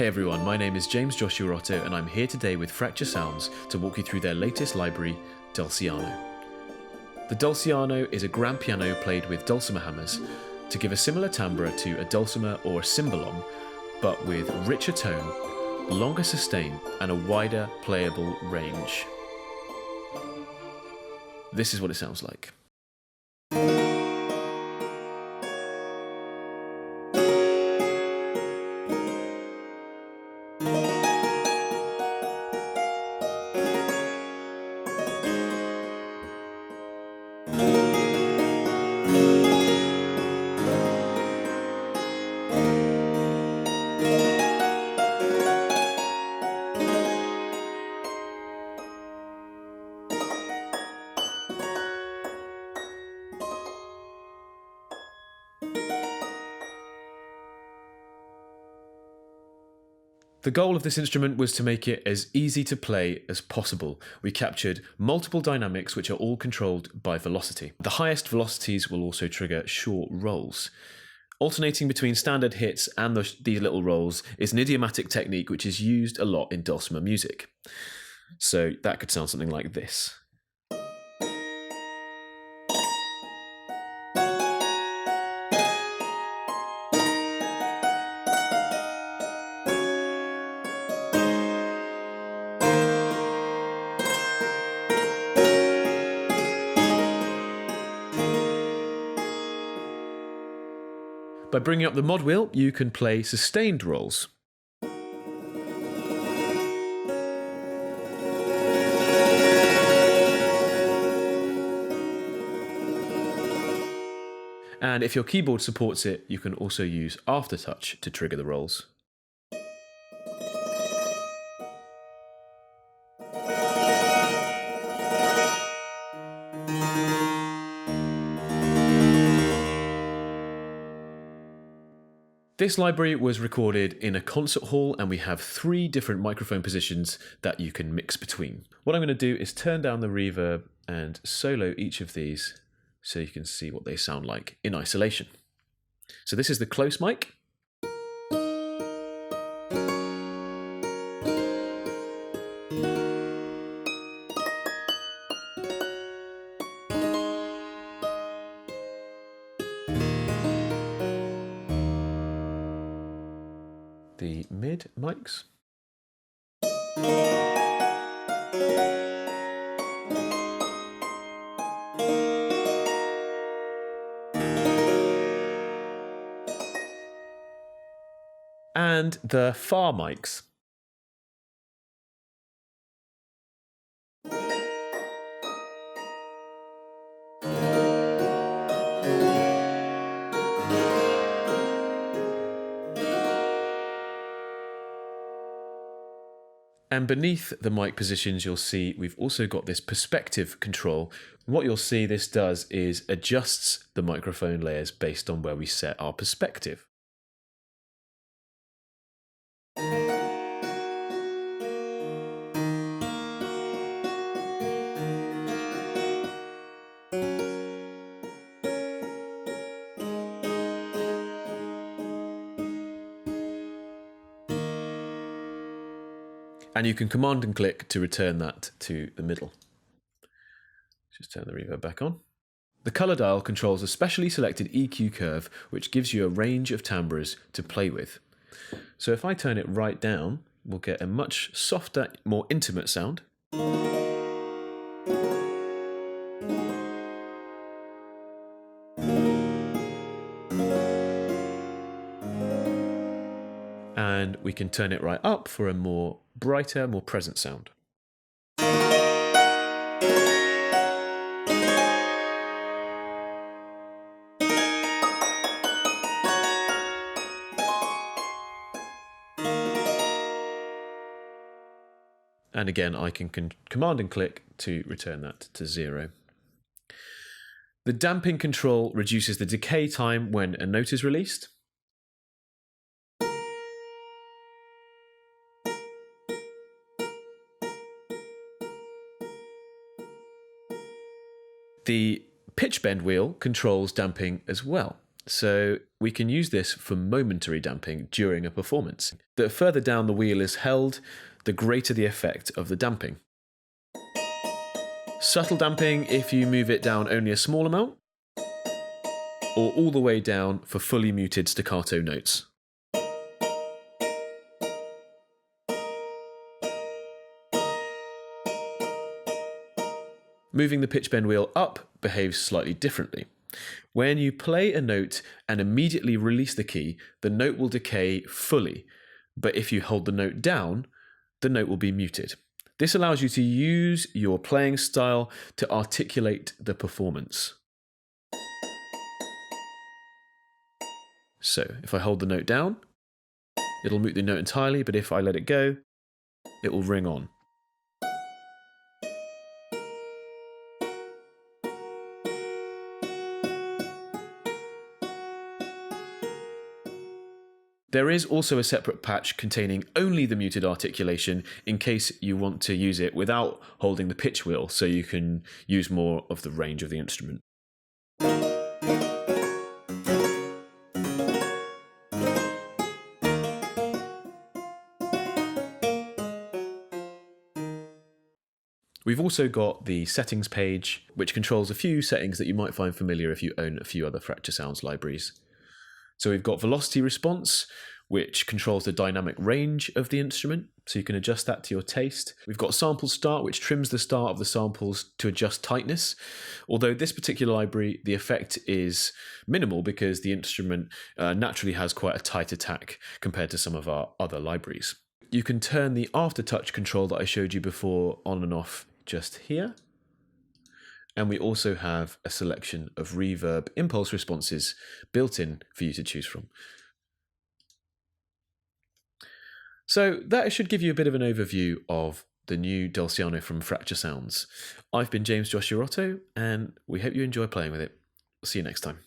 Hey everyone, my name is James Joshua Otto and I'm here today with Fracture Sounds to walk you through their latest library, Dulciano. The Dulciano is a grand piano played with dulcimer hammers to give a similar timbre to a dulcimer or a cymbalom, but with richer tone, longer sustain and a wider playable range. This is what it sounds like. The goal of this instrument was to make it as easy to play as possible. We captured multiple dynamics which are all controlled by velocity. The highest velocities will also trigger short rolls. Alternating between standard hits and these little rolls is an idiomatic technique which is used a lot in dulcimer music. So that could sound something like this. By bringing up the mod wheel, you can play sustained rolls. And if your keyboard supports it, you can also use aftertouch to trigger the rolls. This library was recorded in a concert hall and we have 3 different microphone positions that you can mix between. What I'm going to do is turn down the reverb and solo each of these so you can see what they sound like in isolation. So this is the close mic. The mid mics. And the far mics. And beneath the mic positions, you'll see we've also got this perspective control. What you'll see this does is adjusts the microphone layers based on where we set our perspective. And you can command and click to return that to the middle. Just turn the reverb back on. The color dial controls a specially selected EQ curve, which gives you a range of timbres to play with. So if I turn it right down, we'll get a much softer, more intimate sound. And we can turn it right up for a more brighter, more present sound. And again, I can command and click to return that to 0. The damping control reduces the decay time when a note is released. The pitch bend wheel controls damping as well. So we can use this for momentary damping during a performance. The further down the wheel is held, the greater the effect of the damping. Subtle damping if you move it down only a small amount, or all the way down for fully muted staccato notes. Moving the pitch bend wheel up behaves slightly differently. When you play a note and immediately release the key, the note will decay fully, but if you hold the note down, the note will be muted. This allows you to use your playing style to articulate the performance. So if I hold the note down, it'll mute the note entirely, but if I let it go, it will ring on. There is also a separate patch containing only the muted articulation in case you want to use it without holding the pitch wheel, so you can use more of the range of the instrument. We've also got the settings page, which controls a few settings that you might find familiar if you own a few other Fracture Sounds libraries. So we've got velocity response, which controls the dynamic range of the instrument, so you can adjust that to your taste. We've got sample start, which trims the start of the samples to adjust tightness. Although this particular library, the effect is minimal because the instrument naturally has quite a tight attack compared to some of our other libraries. You can turn the aftertouch control that I showed you before on and off just here. And we also have a selection of reverb impulse responses built in for you to choose from. So that should give you a bit of an overview of the new Dulciano from Fracture Sounds. I've been James Joshua Otto, and we hope you enjoy playing with it. See you next time.